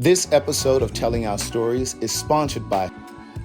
This episode of Telling Our Stories is sponsored by.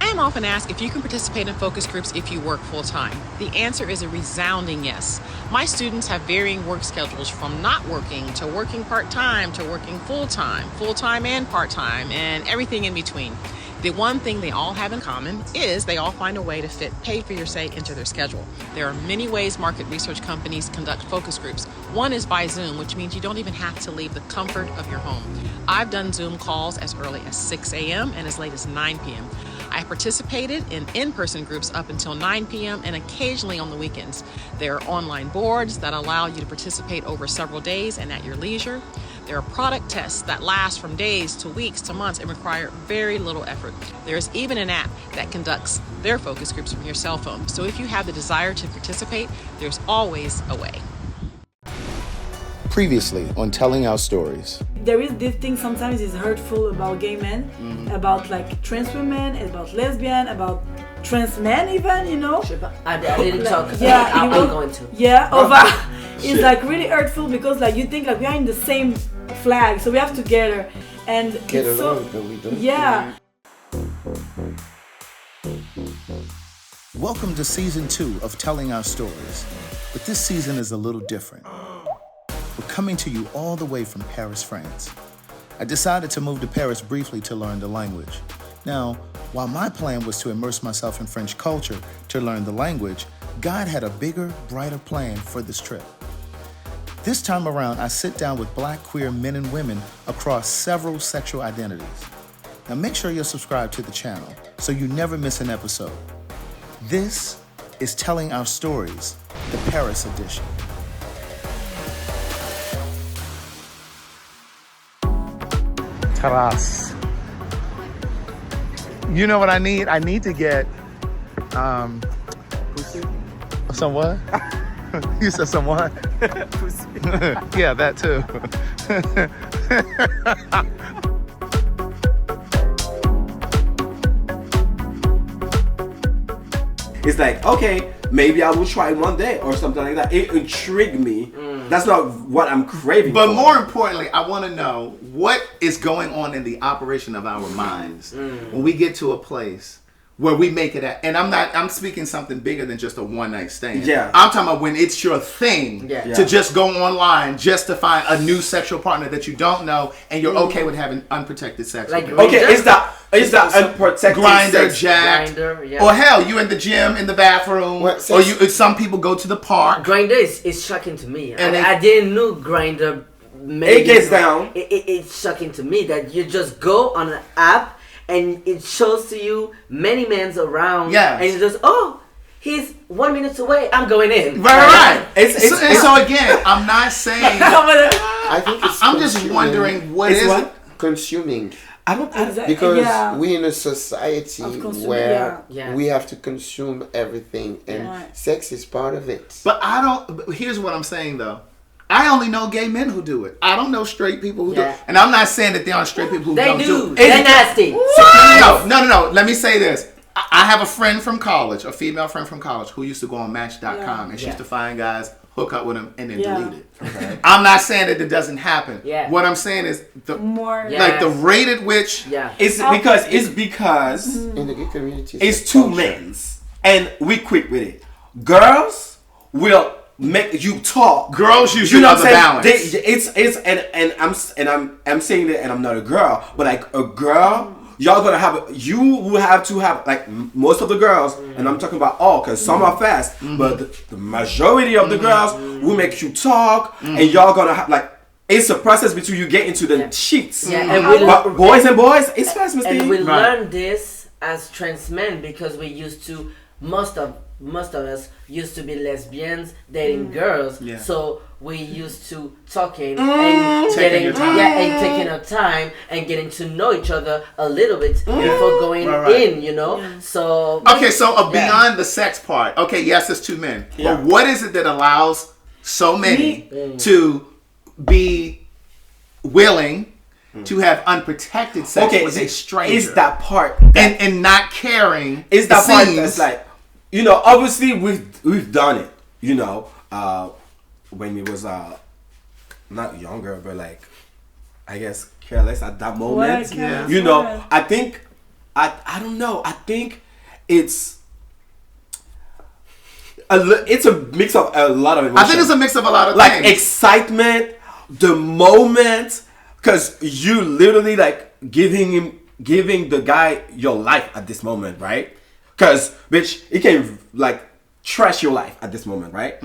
I am often asked if you can participate in focus groups if you work full-time. The answer is a resounding yes. My students have varying work schedules from not working to working part-time to working full-time and part-time, and everything in between. The one thing they all have in common is they all find a way to fit pay for your say into their schedule. There are many ways market research companies conduct focus groups. One is by Zoom, which means you don't even have to leave the comfort of your home. I've done Zoom calls as early as 6 a.m. and as late as 9 p.m. I participated in in-person groups up until 9 p.m. and occasionally on the weekends. There are online boards that allow you to participate over several days and at your leisure. There are product tests that last from days to weeks to months and require very little effort. There's even an app that conducts their focus groups from your cell phone. So if you have the desire to participate, there's always a way. Previously on Telling Our Stories. There is this thing sometimes is hurtful about gay men, about like trans women, about lesbian, about trans men even, you know? I didn't talk. Yeah, I'm going to. Yeah, it's like really hurtful because like you think like we are in the same flag, so we have together and Get it's along, but we don't. Yeah. Welcome to Season 2 of Telling Our Stories. But this season is a little different. We're coming to you all the way from Paris, France. I decided to move to Paris briefly to learn the language. Now, while my plan was to immerse myself in French culture to learn the language, God had a bigger, brighter plan for this trip. This time around, I sit down with Black queer men and women across several sexual identities. Now make sure you're subscribed to the channel so you never miss an episode. This is Telling Our Stories, the Paris edition. Taras. You know what I need? I need to get some what? You said some what? Yeah, that too. It's like, okay, maybe I will try one day or something like that. It intrigued me. That's not what I'm craving But for. more importantly, I want to know what is going on in the operation of our minds when we get to a place where we make it at, and I'm speaking something bigger than just a one night stand. Yeah. I'm talking about when it's your thing to just go online just to find a new sexual partner that you don't know and you're okay with having unprotected sex Like with. Okay, it's that unprotected Grinder, sex. Jack, Grindr, yeah. or hell, you in the gym, in the bathroom, What, or you. Some people go to the park. Grindr is shocking to me. And I didn't know Grindr. It gets down. It's shocking to me that you just go on an app and it shows to you many men's around. Yes. And you just he's 1 minute away. I'm going in. Right. It's So again, I'm not saying. I think it's I'm just consuming. wondering what It's is what? it? Consuming. Exactly. Because Yeah. we in a society Of consuming, where yeah. we have to consume everything, and Yeah. sex is part of it. But I don't. But here's what I'm saying though. I only know gay men who do it. I don't know straight people who do Yeah. it. And I'm not saying that there aren't straight people who They don't do. it. They're nasty. No. Let me say this. I have a friend from college, a female friend from college, who used to go on Match.com and she used to find guys, hook up with them, and then delete it. Okay. I'm not saying that it doesn't happen. Yeah. What I'm saying is the More like the rate at which It's because Mm-hmm. in the gay community, It's two men's, and we quick with it. Girls will make you talk. girls usually You know are what the I'm balance. saying? I'm saying that, and I'm not a girl, but like a girl, y'all gonna you will have to have like most of the girls, and I'm talking about all, cause some are fast, but the majority of the girls will make you talk, and y'all gonna have like. It's a process between you get into the sheets. Yeah, and But boys and boys, it's fast, Mr. And we Right. learned this as trans men because we used to most of us used to be lesbians dating girls. Yeah. So we used to talking and Taking your time. and taking our time and getting to know each other a little bit before going Right. in, you know. So Okay, so beyond the sex part, okay, yes, it's two men. Yeah. But what is it that allows so many to be willing to have unprotected sex with a stranger? It's that part. and not caring. It's that part scenes. that's like, obviously we've done it, when we was not younger, but like I guess careless at that moment. careless, You know, yeah. I think I don't know. I think it's it's a mix of a lot of emotions. I think it's a mix of a lot of like things. excitement, the moment, because you literally like giving the guy your life at this moment, right? Because bitch, he can like trash your life at this moment, right?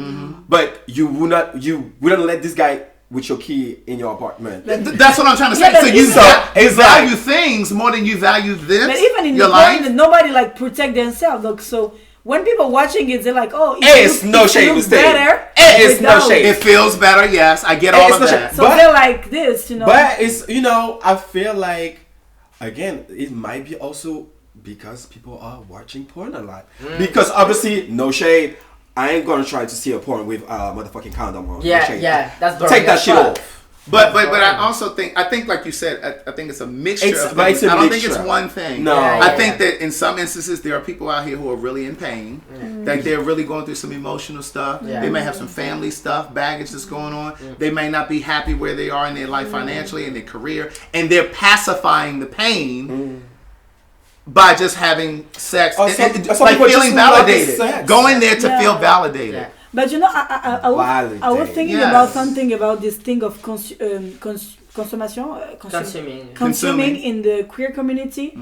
But you wouldn't let this guy with your key in your apartment. That's what I'm trying to say. Yeah, but so you, even- you value things more than you value this. But even in your the life. point, nobody like protect themselves. Like, so when people watching it, they're like, "Oh, It's no shade, looks mistake. better." It's no without. shade. It feels better, yes. I get It's all of not that. shit. So But- they're like this, you know. But it's I feel like again it might be also because people are watching porn a lot. Because obviously, no shade, I ain't gonna try to see a porn with motherfucking condom on. No Yeah, shade. yeah, that's boring Take that as shit fuck. off. But I also think like you said, I think it's a mixture of But things. it's a I don't think mixture. it's one thing. No. Yeah, I think that in some instances there are people out here who are really in pain, that they're really going through some emotional stuff. Yeah. They may have some family stuff, baggage that's going on. They may not be happy where they are in their life financially, in their career, and they're pacifying the pain by just having sex, Or and- some- and or some like people just feeling love the validated, sex. going there to Yeah. feel validated. Yeah. But you know, I was thinking Yes. about something about this thing of consumption, consuming in the queer community,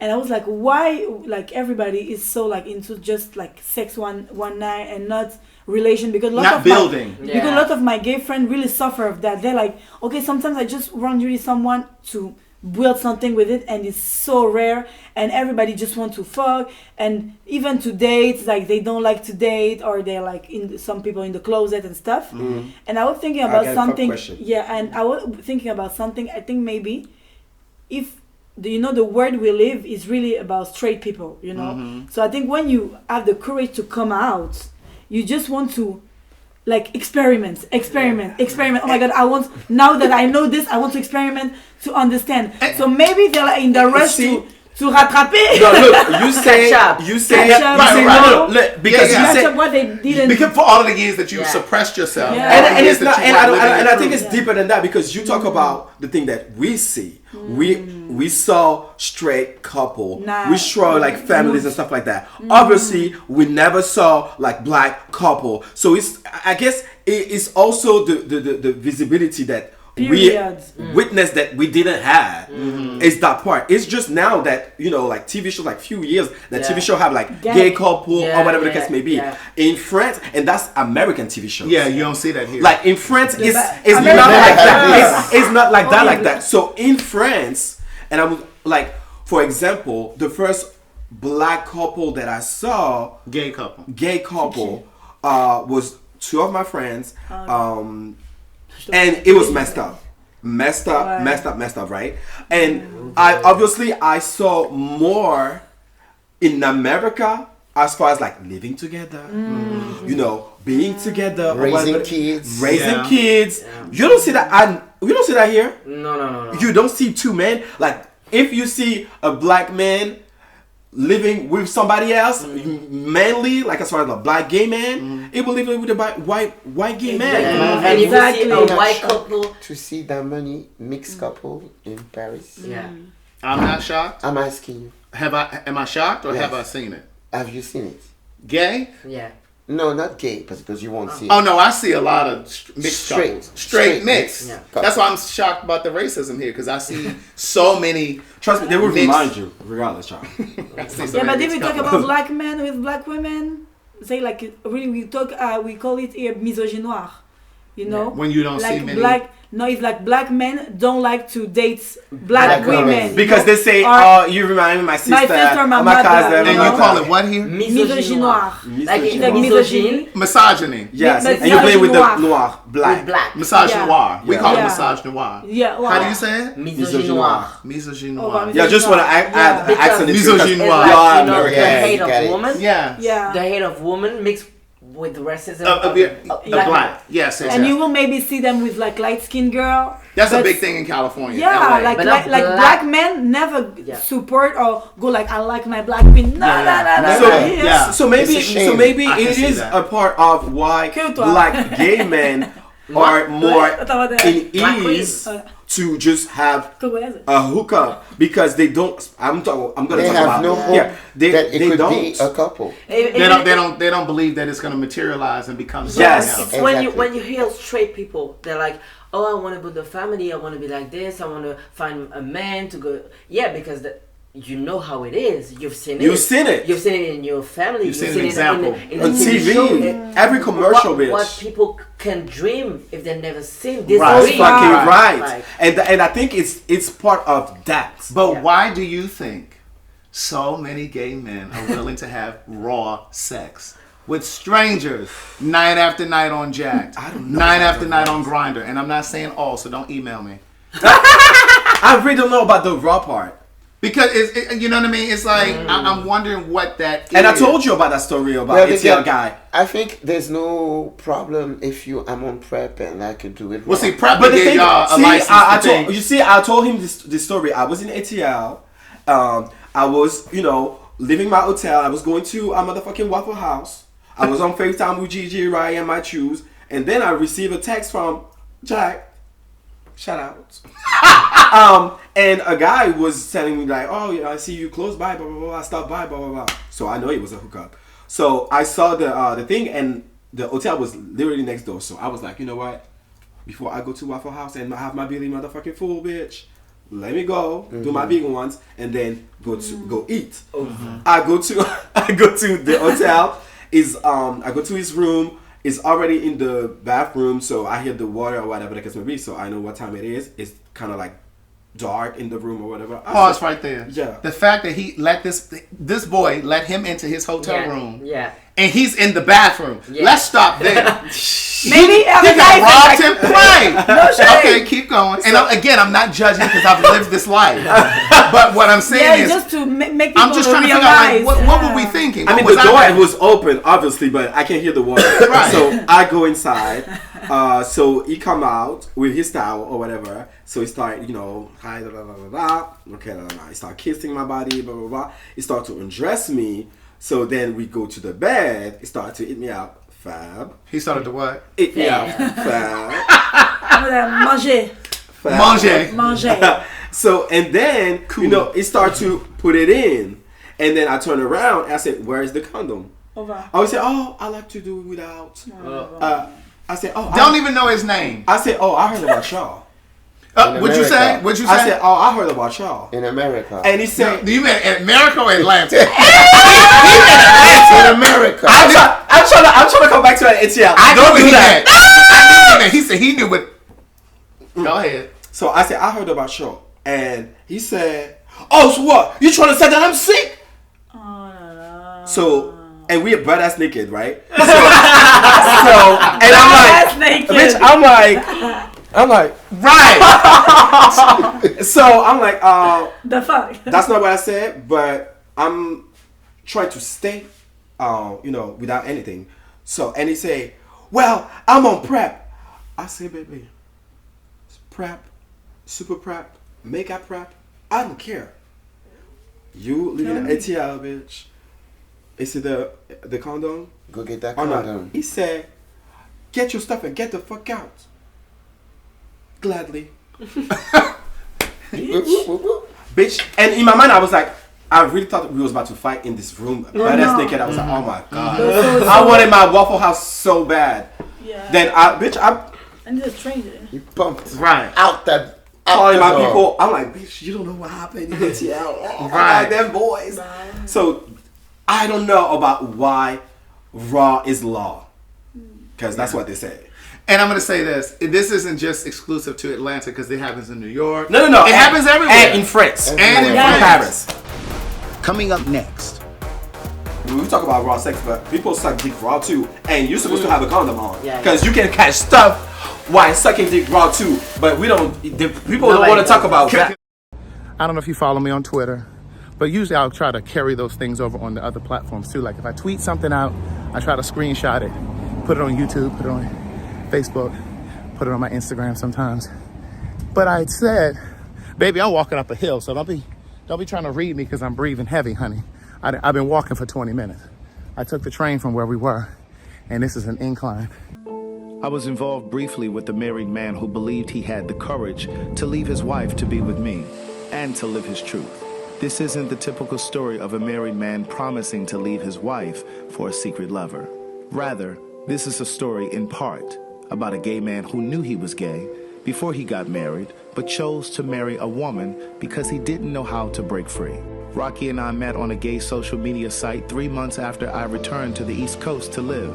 and I was like, why, like everybody is so like into just like sex one night and not relation, because a lot Not of building. because a lot of my gay friends really suffer of that. They're like, okay, sometimes I just want really someone to build something with it, and it's so rare, and everybody just want to fuck, and even to date, like they don't like to date, or they're like some people in the closet and stuff. And I was thinking about get a fuck something, question. and I was thinking about something. I think maybe if the world we live is really about straight people, so I think when you have the courage to come out, you just want to like experiment. Oh my god, now that I know this, I want to experiment to understand. So maybe they're like in the rush to rattraper. No, look, you say Catch up. no, look, because Yeah, you Catch say up what they didn't. Because for all of the years that you Yeah. suppressed yourself, Yeah. all the and years it's that not, you and weren't I, don't, living and your I think truth. it's deeper than that, because you talk about the thing that we see. We saw straight couple. Nah. We saw like families and stuff like that. Obviously, we never saw like black couple. So I guess it's also the visibility that Period. we witnessed that we didn't have. It's that part. It's just now that like TV shows, like few years that Yeah. TV show have like Yeah. gay couple Yeah, or whatever the yeah, case may be. yeah. In France, and that's American TV shows. Yeah, you don't see that here. Like in France, it's American not like American that. It's not like that, Oh, like yeah. that. So in France, and I was like, for example, the first black couple that I saw, gay couple. gay couple, was two of my friends, and it was messed up, right? And I saw more in America as far as like living together, being together, or Raising whatever. kids. Yeah. kids. You don't see that. We don't see that here. No. You don't see two men. Like if you see a black man living with somebody else, manly, like as far as a black gay man, it will live with a white gay man. And if you see Exactly. a white couple, To see that many mixed couple in Paris. yeah. I'm not shocked. I'm asking you, Am I shocked or Yes. have I seen it? have you seen it? Gay? Yeah. No, not gay, because you won't see it. Oh no, I see a lot of mixed Straight. couples. Straight Straight mixed. mixed. Yeah. That's why I'm shocked about the racism here, because I see so many. Trust me, they will Mixed. remind you, regardless, child. I see so Yeah, many but if mixed we talk couples. about black men with black women, say like really we call it here misogynoir, When you don't like see many. it's like black men don't like to date black Black women. women. Because they say, Or- "Oh, you remind me of my sister, sister, my or mother, cousin." and you know? call it what here? Misogynoir. Like it's Like misogyny Misogyny. Yes, But and you play with the misogynoir. noir, black. with black. Misogynoir. We Yeah. call it Yeah. misogynoir. Yeah, well, How do you say it? Misogynoir. Misogynoir. Yeah, I just want to add Yeah. the accent. into it, 'cause Misogynoir. It's y'all like, are the American. Yeah, hate you got of it. woman. Yeah. Yeah. The hate of woman mixed with racism Of of the black. Yes. And you will maybe see them with like light skinned girl. That's a but- big thing in California. Yeah, LA. like But like, not like black. black men never Yeah. support or go like I like my black queen. No, Yeah, yeah. no. So, yeah. yeah. so maybe, It's a shame. so maybe I can it see is that. a part of why Que toi. black gay men are more Attends, in Black ease queen. to just have Congolaise. a hookup because they don't. I'm going to They talk have about no hope they that it they could don't. be a couple. Eh, They don't believe that it's going to materialize and become something Yes. else. It's when Exactly. you hear straight people, they're like, oh, I want to build a family, I want to be like this, I want to find a man to go. Yeah, because you know how it is. You've seen it. You've seen it. You've seen it in your family. You've seen an example. in On the TV. show. Every commercial, bitch. What people can dream if they've never seen this. Right. That's dream. fucking right. Like, And I think it's part of that. But Yeah. why do you think so many gay men are willing to have raw sex with strangers night after night on Jacked, I don't know night about after the night raw. on Grinder? And I'm not saying all, so don't email me. I really don't know about the raw part. Because you know what I mean? It's like I'm wondering what that is. And I told you about that story about Well, ATL because guy. I think there's no problem if I'm on prep and I could do it. Well, see, raw. Prep But the gave thing, y'all a see, license I to think. I told him this story. I was in ATL. I was, leaving my hotel. I was going to a motherfucking Waffle House. I was on FaceTime with Gigi, Ryan, and my shoes. And then I received a text from Jack. Shout out. And a guy was telling me like, oh, yeah, I see you close by, blah, blah, blah. I stopped by, blah, blah, blah. So I know it was a hookup. So I saw the thing, and the hotel was literally next door. So I was like, you know what? Before I go to Waffle House and have my Billy motherfucking fool, bitch, let me go do my big ones and then go eat. I go to the hotel. I go to his room. It's already in the bathroom, so I hear the water or whatever the case may be. So I know what time it is. It's kind of like dark in the room or whatever. Pause right there. Yeah. The fact that he let this boy let him into his hotel room. Yeah. And he's in the bathroom. Yeah. Let's stop there. Maybe He could have robbed him. Right. No shade. Okay, keep going. And I'm not judging because I've lived this life. But what I'm saying is, just to make people I'm just trying to figure realize. out, like, what were we thinking? I mean, What the was door I- was open, obviously, but I can't hear the water. Right. So I go inside. So he come out with his towel or whatever. So he start, hi, blah, blah, blah, blah. Okay, blah, blah, blah. He start kissing my body, blah, blah, blah. He start to undress me. So then we go to the bed. He start to eat me out. Fab. He started to what? Eat me out. Fab. Manger. Fab. Manger. So, and then, Cool. he start to put it in. And then I turn around and I said, where's the condom? Over. I would say, oh, I like to do it without. I said, oh, Don't even know his name. I said, oh, I heard about y'all. In What'd you say? America. What'd you say? I said, oh, I heard about y'all. In America. And he said, Do you mean in America or Atlanta? in America. I'm trying to come back to that ATL. I Don't knew do he that. had. I knew that. He said he knew what. Go ahead. So I said, I heard about y'all. And he said, oh, so what? You trying to say that I'm sick? So, and we are butt ass naked, right? So, and I'm like, bitch, I'm like, Right. so I'm like, The fuck. that's not what I said, but I'm trying to stay, without anything. So, and he say, well, I'm on prep. I say, baby, prep, super prep, makeup prep, I don't care. You live in ATL, bitch. Is it the condom? Go get that Or not? condom. He said, get your stuff and get the fuck out. Gladly. Bitch. And in my mind, I was like, I really thought we was about to fight in this room. Badass naked. I was like, oh my God. I wanted my Waffle House so bad. Yeah. Then I'm I need a stranger. You pumped Right. out that. calling out my the door. people. I'm like, bitch, you don't know what happened in ATL. Oh, Right. right. Them boys. So I don't know about why raw is law. Because that's what they say. And I'm going to say this. This isn't just exclusive to Atlanta because it happens in New York. No. It happens everywhere. And in France. And in Everywhere. France. Paris. Coming up next. We talk about raw sex, but people suck dick raw too, and you're supposed to have a condom on Yeah, because you can catch stuff while sucking dick raw too. But we don't. People don't want to talk about that. I don't know if you follow me on Twitter, but usually I'll try to carry those things over on the other platforms too. Like if I tweet something out, I try to screenshot it, put it on YouTube, put it on Facebook, put it on my Instagram sometimes. But I said, baby, I'm walking up a hill, so don't be trying to read me because I'm breathing heavy, honey. I've been walking for 20 minutes. I took the train from where we were, and this is an incline. I was involved briefly with a married man who believed he had the courage to leave his wife to be with me and to live his truth. This isn't the typical story of a married man promising to leave his wife for a secret lover. Rather, this is a story in part about a gay man who knew he was gay before he got married, but chose to marry a woman because he didn't know how to break free. Rocky and I met on a gay social media site 3 months after I returned to the East Coast to live,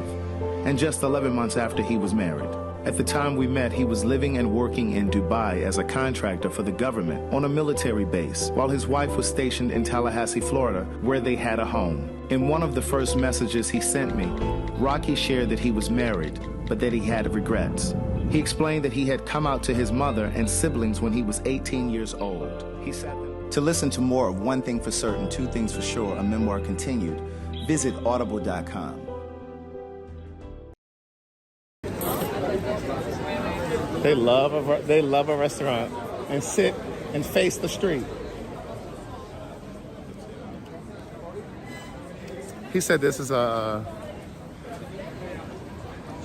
and just 11 months after he was married. At the time we met, he was living and working in Dubai as a contractor for the government on a military base, while his wife was stationed in Tallahassee, Florida, where they had a home. In one of the first messages he sent me, Rocky shared that he was married, but that he had regrets. He explained that he had come out to his mother and siblings when he was 18 years old. He said that. To listen to more of One Thing for Certain, Two Things for Sure, a memoir continued, visit audible.com. They love a restaurant and sit and face the street. He said this is a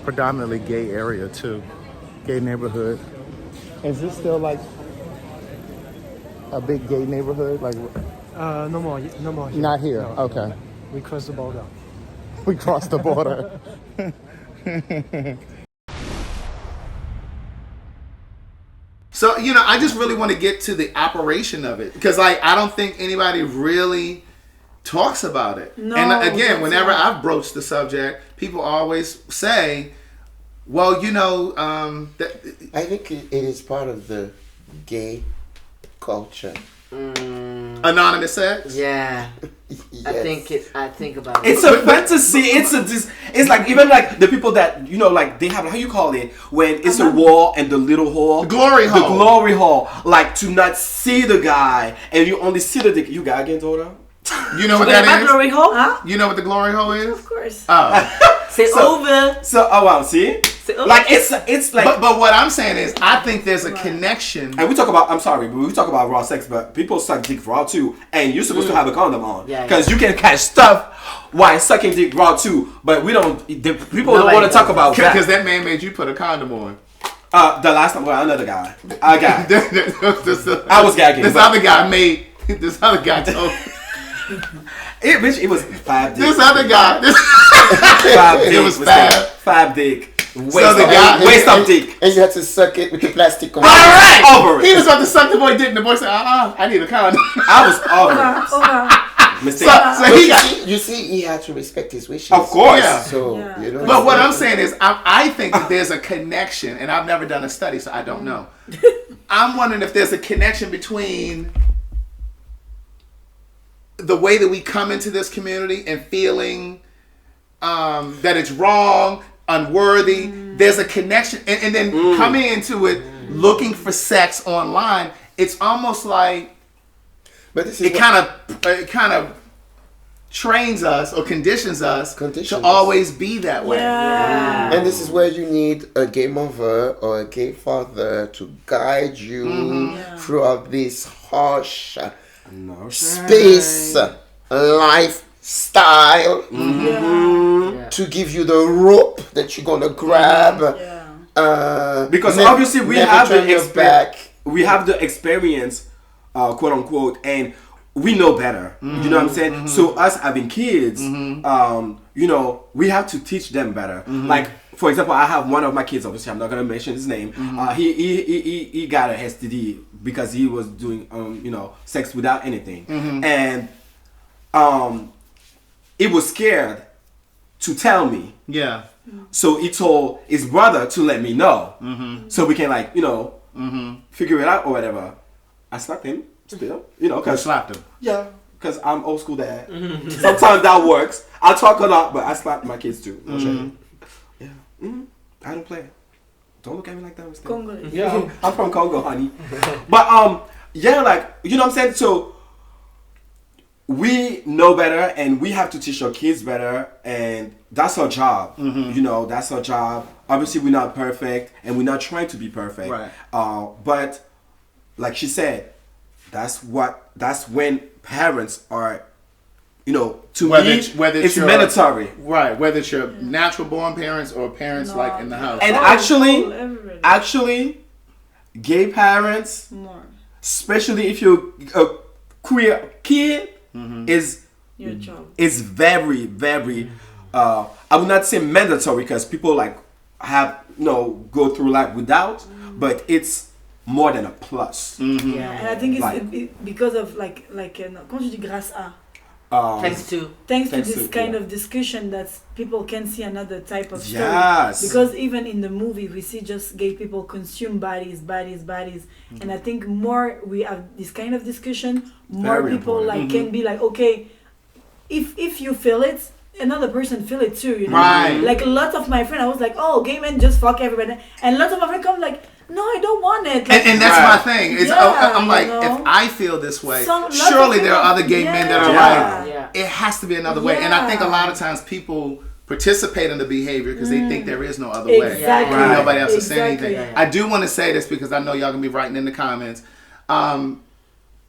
predominantly gay area too, gay neighborhood. Is this still like a big gay neighborhood? Like no more here. not here. No, Okay, no. We crossed the border. we crossed the border. So, I just really want to get to the operation of it because, I don't think anybody really talks about it. No, and again, that's whenever right. I've broached the subject, people always say, well, I think it is part of the gay culture. anonymous sex. Yeah. Yes. I think about it. It's a fantasy. It's like even like the people that like they have, how you call it, when it's a wall and the little hole, The glory hole. the glory hole. Like to not see the guy and you only see the dick. You got again, Dora? You know what Wait, that my is? glory hole? Huh? You know what the glory hole is? Of course. Oh. C'est over. So wow, see, C'est over. like it's like. But what I'm saying is, I think there's a connection. And we talk about, I'm sorry, but we talk about raw sex, but people suck dick raw too, and you're supposed to have a condom on, Yeah, because you can catch stuff while sucking dick raw too. But we don't. People don't want to talk about Because that. that man made you put a condom on. The last time, well, another guy, I got. I I was gagging. This but- other guy made. This other guy told. It was 5 dick. This other guy. 5 dick. It was 5. 5 dick. Waste the guy- waste of dick. And you had to suck it with the plastic on. All right, over He it. was about to suck the boy dick, and the boy said, I need a condom. I was over it. Mistake. So he got. You see, he had to respect his wishes. Of course. Yeah. So, Yeah. But what I'm saying is, I think that there's a connection, and I've never done a study, so I don't know. I'm wondering if there's a connection between the way that we come into this community and feeling that it's wrong, unworthy. There's a connection, and then coming into it, looking for sex online. It's almost like But this is it kind of trains us or conditions us Conditions to us. always be that way. Yeah. And this is where you need a gay mother or a gay father to guide you throughout this harsh No space, lifestyle, to give you the rope that you're gonna grab. Because never- obviously we never have turn the your back. we have the experience, quote unquote, and we know better. You know what I'm saying? So us having kids, we have to teach them better. Like for example, I have one of my kids. Obviously, I'm not gonna mention his name. He got a STD because he was doing sex without anything, and it was scared to tell me. Yeah. So he told his brother to let me know, so we can figure it out or whatever. I slapped him still, I because slapped him. yeah, because I'm old school dad. Sometimes that works. I talk a lot, but I slap my kids too. Yeah, I don't play. Don't look at me like that. Mr. Congolese. Yeah, I'm from Congo, honey. But yeah, like you know what I'm saying. So we know better, and we have to teach our kids better, and that's our job. That's our job. Obviously, we're not perfect, and we're not trying to be perfect. Right. But like she said, that's when parents are to Whether me, it's your- mandatory. Right, whether it's your natural born parents or parents like in the house. And everybody. actually, gay parents, More. especially if you're a queer kid, is Your job. is very, very. I would not say mandatory because people like have go through life without, but it's more than a plus. Yeah, and I think it's Like- because of like quand je dis grâce à. Thanks to Thanks to this kind of discussion that people can see another type of story. Yes. Because even in the movie we see just gay people consume bodies. And I think more we have this kind of discussion, more Very people important. like can be like, okay, if you feel it, another person feel it too, Right. Like lots of my friends, I was like, oh, gay men just fuck everybody. And lots of my friends come like, no, I don't want it. Like, And that's my thing. It's, Yeah, I'm like, you know? if I feel this way, Lots surely of there are people- other gay men that are Yeah. like, Yeah. it has to be another way. And I think a Yeah. lot of times people participate in the behavior because they think there is no other way. Exactly. And nobody else is saying Exactly. anything. I do want to say this because I know y'all gonna be writing in the comments.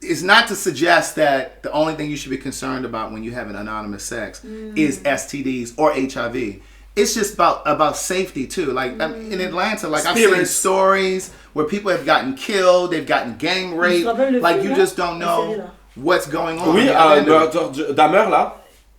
It's not to suggest that the only thing you should be concerned about when you have an anonymous sex is STDs or HIV. It's just about safety too. Like in Atlanta, like I've seen Spirits. stories where people have gotten killed, they've gotten gang raped. Like you just don't know what's going on. Oui, Dahmer là.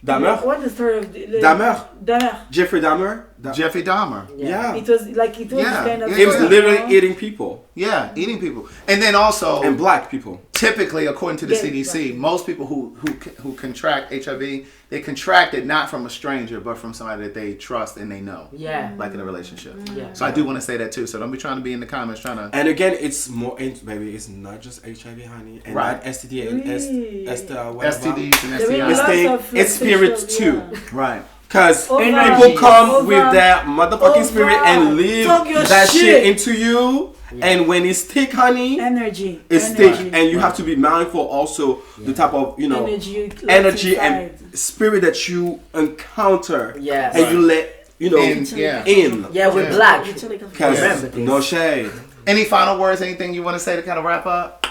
Dahmer. What the story of Dahmer. Dahmer. Jeffrey Dahmer. Jeffrey Dahmer. Yeah. It was Yeah, kind of. yeah, He was yeah. literally eating people Yeah, eating people. And then also and black people. typically, according to the Yeah, CDC, right. most people who contract HIV, they contract it not from a stranger, but from somebody that they trust and they know, Yeah. like in a relationship. Yeah. So I do want to say that too. So don't be trying to be in the comments trying to. And again, it's more, baby, it's not just HIV, honey, and Right. not STD and Really? whatever. STDs and There will be This STIs. lots thing, of, it's spirit sexual- too. yeah. Right. Because Over. people come Over. with their motherfucking spirit and Over. leave Talk your that shit shit. into you. And when it's thick, honey, Energy. it's Energy. thick. And you have to be mindful also the type of, Energy and spirit that you encounter. Yeah. And you let, And, yeah. in. Yeah, we're Yeah. black. Because Remember this. no shade. Any final words? Anything you want to say to kind of wrap up?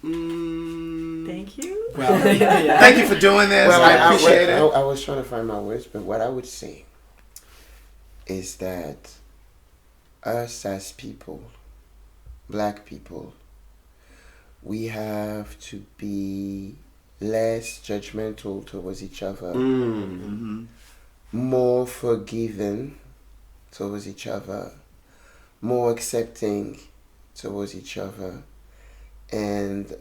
Thank you. Thank you for doing this. Well, I appreciate it. I was trying to find my words, but what I would say is that us as people, black people, we have to be less judgmental towards each other, more forgiving towards each other, more accepting towards each other, and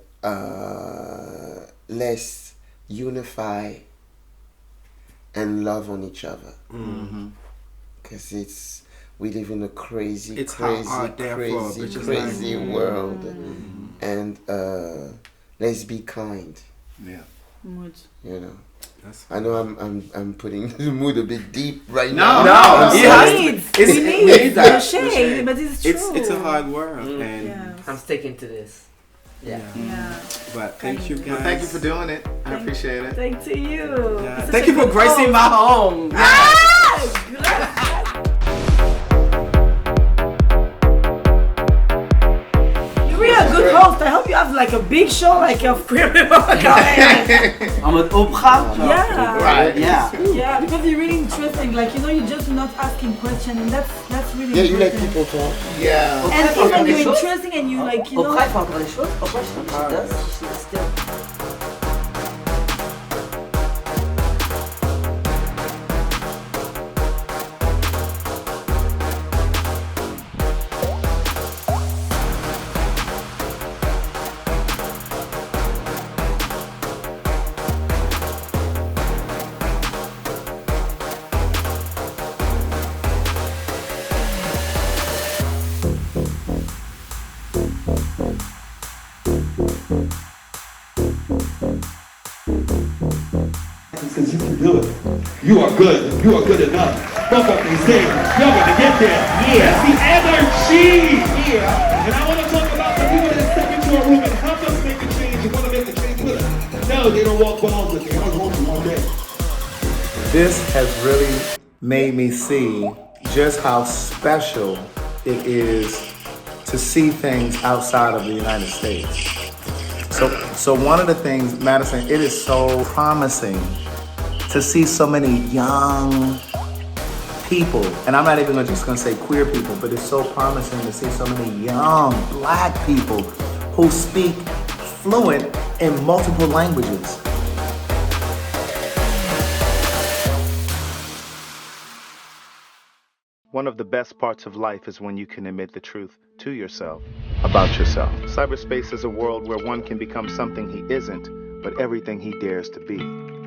less unify and love on each other. Because we live in a crazy, It's crazy, hard there for crazy, bitches crazy world, and let's be kind. Yeah. You know. That's I know I'm putting the mood a bit deep right No, now. no, it has to. We need that. the shade, but it's true. It's a hard world, and Yeah. I'm sticking to this. Yeah. Yeah. but thank you guys. Well, thank you for doing it. I appreciate it. Thank to you. Yeah. Thank you for gracing my home. You're really a good host. I hope you have like a big show like your queer people. En mode Oprah. Yeah. Right. Yeah. Yeah, because you're really interesting. Like, you're just not asking questions, and that's really Yeah, you let important. people talk. Yeah. And Oprah, even des you're choses. interesting and you like, you know. Oprah, elle fait encore des choses. Oprah, she does. She still. Because you can do it. You are good. You are good enough. Fuck up these things. Y'all gonna get there. Yeah. The energy. Yeah. And I want to talk about the people that step into a room and help us make a change. You want to make a change with us. No, they don't walk balls with me. I was hoping one day. This has really made me see just how special it is to see things outside of the United States. So one of the things, Madison, it is so promising to see so many young people, and I'm not even just gonna say queer people, but it's so promising to see so many young black people who speak fluent in multiple languages. One of the best parts of life is when you can admit the truth to yourself about yourself. Cyberspace is a world where one can become something he isn't, but everything he dares to be.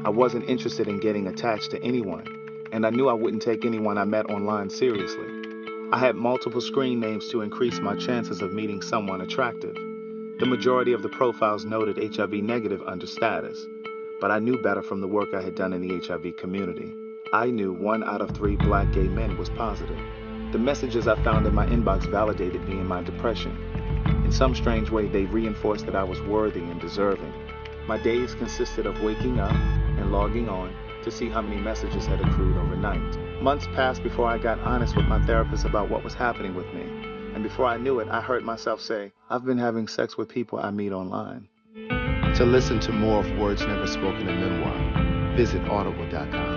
I wasn't interested in getting attached to anyone, and I knew I wouldn't take anyone I met online seriously. I had multiple screen names to increase my chances of meeting someone attractive. The majority of the profiles noted HIV negative under status, but I knew better from the work I had done in the HIV community. I knew 1 out of 3 black gay men was positive. The messages I found in my inbox validated me in my depression. In some strange way, they reinforced that I was worthy and deserving. My days consisted of waking up and logging on to see how many messages had accrued overnight. Months passed before I got honest with my therapist about what was happening with me. And before I knew it, I heard myself say, I've been having sex with people I meet online. To listen to more of Words Never Spoken in Memoir, visit audible.com.